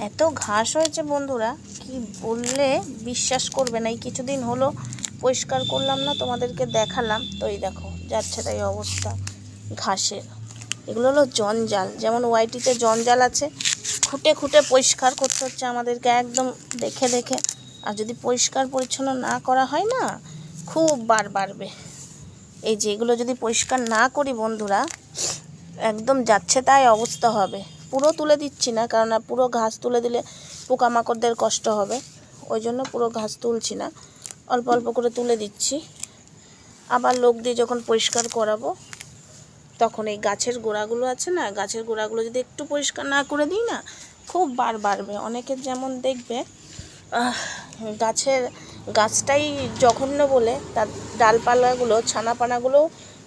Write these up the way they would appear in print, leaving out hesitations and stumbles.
এত ঘাস হয়েছে বন্ধুরা, কি বললে বিশ্বাস করবে না। এই কিছুদিন হলো পরিষ্কার করলাম না, তোমাদেরকে দেখালাম তো। এই দেখো যাচ্ছে তাই অবস্থা ঘাসের। এগুলো হলো জঞ্জাল, যেমন ওয়াইটিতে জঞ্জাল আছে, খুঁটে খুঁটে পরিষ্কার করতে হচ্ছে আমাদেরকে একদম দেখে দেখে। আর যদি পরিষ্কার পরিচ্ছন্ন না করা হয় না, খুব বার বাড়বে। এই যে এগুলো যদি পরিষ্কার না করি বন্ধুরা, একদম যাচ্ছে তাই অবস্থা হবে। পুরো তুলে দিচ্ছি না, কারণ পুরো ঘাস তুলে দিলে পোকামাকড়দের কষ্ট হবে, ওই জন্য পুরো ঘাস তুলছি না, অল্প অল্প করে তুলে দিচ্ছি। আবার লোক দিয়ে যখন পরিষ্কার করাবো, তখন এই গাছের গোড়াগুলো আছে না, গাছের গোড়াগুলো যদি একটু পরিষ্কার না করে দিই না, খুব বার বাড়বে। অনেকের যেমন দেখবে গাছটাই জঘন্য বলে তার ডালপালাগুলো, ছানাপানাগুলোও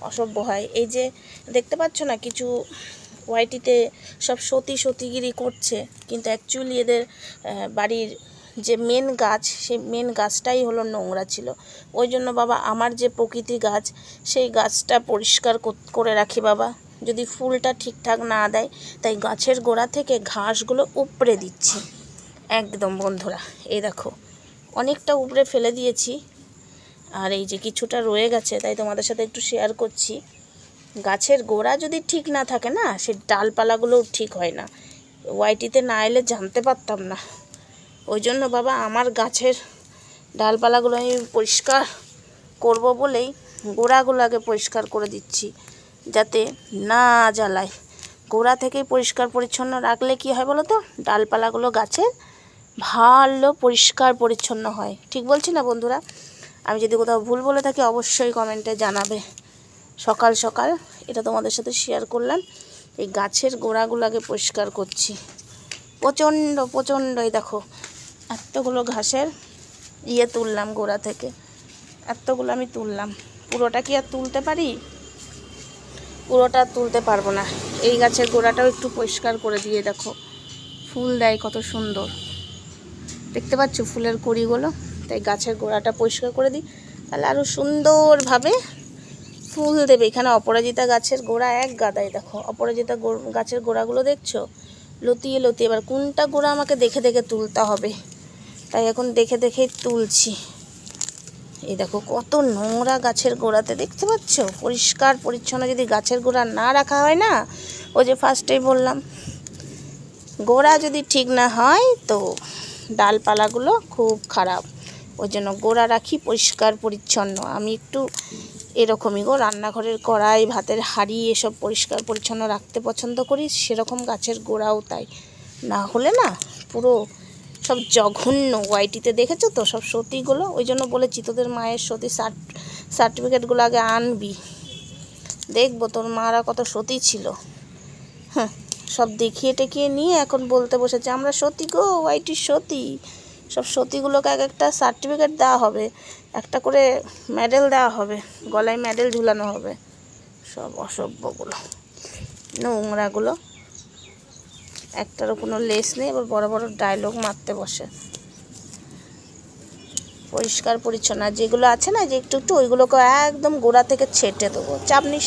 অসভ্য হয়। এই যে দেখতে পাচ্ছ না, কিছু ওয়াইটিতে সব সতীগিরি করছে, কিন্তু অ্যাকচুয়ালি এদের বাড়ির যে মেন গাছ, সেই মেন গাছটাই হলো নোংরা ছিল। ওই জন্য বাবা, আমার যে প্রকৃতি গাছ, সেই গাছটা পরিষ্কার করে রাখি বাবা। যদি ফুলটা ঠিকঠাক না দেয়, তাই গাছের গোড়া থেকে ঘাসগুলো উপড়ে দিচ্ছি একদম বন্ধুরা। এই দেখো অনেকটা উপরে ফেলে দিয়েছি, আর এই যে কিছুটা রয়ে গেছে, তাই তোমাদের সাথে একটু শেয়ার করছি। গাছের গোড়া যদি ঠিক না থাকে না, সে ডালপালাগুলোও ঠিক হয় না। ওয়াইটিতে না এলে জানতে পারতাম না। ওই জন্য বাবা, আমার গাছের ডালপালাগুলো আমি পরিষ্কার করব বলেই গোড়াগুলো আগে পরিষ্কার করে দিচ্ছি, যাতে না জ্বালায়। গোড়া থেকেই পরিষ্কার পরিচ্ছন্ন রাখলে কি হয় বলো তো, ডালপালাগুলো গাছের ভালো পরিষ্কার পরিচ্ছন্ন হয়। ঠিক বলছি না বন্ধুরা? আমি যদি কোথাও ভুল বলে থাকি, অবশ্যই কমেন্টে জানাবে। সকাল সকাল এটা তোমাদের সাথে শেয়ার করলাম। এই গাছের গোড়াগুলো আগে পরিষ্কার করছি। প্রচণ্ড এই দেখো এতগুলো ঘাসের তুললাম গোড়া থেকে, এতগুলো আমি তুললাম। পুরোটা কি আর তুলতে পারি? পুরোটা তুলতে পারবো না। এই গাছের গোড়াটাও একটু পরিষ্কার করে দিয়ে দেখো, ফুল দেয় কত সুন্দর, দেখতে পাচ্ছ ফুলের কুড়িগুলো। তাই গাছের গোড়াটা পরিষ্কার করে দিই, তাহলে আরও সুন্দরভাবে ফুল দেবে। এখানে অপরাজিতা গাছের গোড়া এক গাদায়, দেখো অপরাজিতা গাছের গোড়াগুলো দেখছো, লতিয়ে লতিয়ে। এবার কোনটা গোড়া আমাকে দেখে দেখে তুলতে হবে, তাই এখন দেখে দেখেই তুলছি। এই দেখো কত নোংরা গাছের গোড়াতে, দেখতে পাচ্ছ? পরিষ্কার পরিচ্ছন্ন যদি গাছের গোড়া না রাখা হয় না, ওই যে ফার্স্টেই বললাম, গোড়া যদি ঠিক না হয় তো ডালপালাগুলো খুব খারাপ। ওই জন্য গোড়া রাখি পরিষ্কার পরিচ্ছন্ন। আমি একটু এরকমই গো, রান্নাঘরের কড়াই, ভাতের হাঁড়ি এসব পরিষ্কার পরিচ্ছন্ন রাখতে পছন্দ করি, সেরকম গাছের গোড়াও তাই। না হলে না পুরো সব জঘন্য। ওয়াইটিতে দেখেছো তো সব সতীগুলো, ওই জন্য বলেছি তোদের মায়ের সতী সার্টিফিকেটগুলো আগে আনবি, দেখবো তোর মারা কত সতী ছিল। হ্যাঁ, সব দেখিয়ে টেকিয়ে নিয়ে এখন বলতে বসেছে আমরা সতী গো, ওয়াইটির সতী। সব সতীগুলোকে এক একটা সার্টিফিকেট দেওয়া হবে, একটা করে মেডেল দেওয়া হবে, গলায় মেডেল ঝুলানো হবে। সব অসভ্যগুলো, নোংরাগুলো, একটারও কোনো লেস নেই, এবার বড় বড় ডায়লগ মারতে বসে। পরিষ্কার পরিচ্ছন্ন যেগুলো আছে না, যে একটু একটু, ওইগুলোকে একদম গোড়া থেকে ছেটে দেবো। চাপ নিস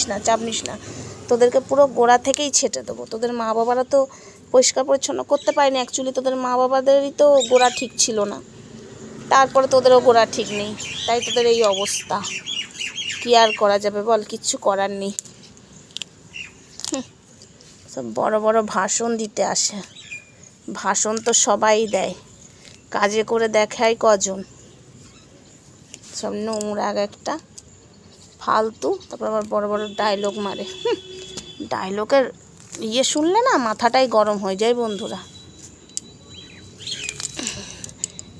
না, তোদেরকে পুরো গোড়া থেকেই ছেটে দেবো। তোদের মা বাবারা তো পরিষ্কার পরিচ্ছন্ন করতে পারেনি, অ্যাকচুয়ালি তোদের মা বাবাদেরই তো গোড়া ঠিক ছিল না, তারপরে তোদেরও গোড়া ঠিক নেই, তাই তোদের এই অবস্থা। কি আর করা যাবে বল, কিচ্ছু করার নেই। সব বড় বড় ভাষণ দিতে আসে, ভাষণ তো সবাই দেয়, কাজে করে দেখায় কজন। সব নোংরা একটা ফালতু, তারপর আবার বড় বড় ডায়লগ মারে। ডায়লগের শুনলে না মাথাটাই গরম হয়ে যায় বন্ধুরা।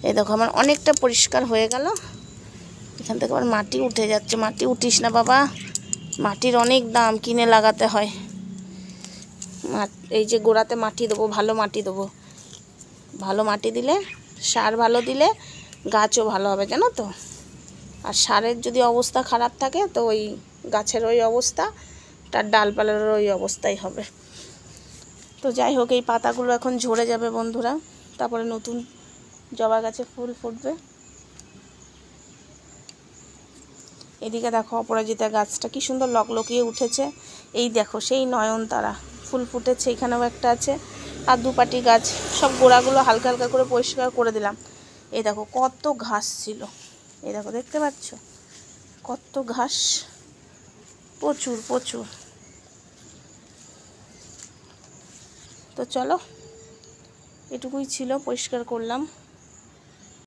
এই দেখো আমার অনেকটা পরিষ্কার হয়ে গেল। এখান থেকে আবার মাটি উঠে যাচ্ছে। মাটি উঠিস না বাবা, মাটির অনেক দাম, কিনে লাগাতে হয়। এই যে গোড়াতে মাটি দেবো, ভালো মাটি দেবো। ভালো মাটি দিলে, সার ভালো দিলে গাছও ভালো হবে, জানো তো। আর সারের যদি অবস্থা খারাপ থাকে, তো ওই গাছের ওই অবস্থা, তার ডালপালার ওই অবস্থাই হবে। তো যাই হোক, এই পাতাগুলো এখন ঝরে যাবে বন্ধুরা, তারপরে নতুন জবা গাছে ফুল ফুটবে। এদিকে দেখো অপরাজিতা গাছটা কি সুন্দর লকলকিয়ে উঠেছে। এই দেখো সেই নয়নতারা ফুল ফুটেছে, এখানেও একটা আছে। আর দুপাটি গাছ সব গোড়াগুলো হালকা হালকা করে পরিষ্কার করে দিলাম। এই দেখো কত ঘাস ছিল, এই দেখো দেখতে পাচ্ছ কত ঘাস, প্রচুর প্রচুর। তো চলো, এটুকুই ছিল, পরিষ্কার করলাম।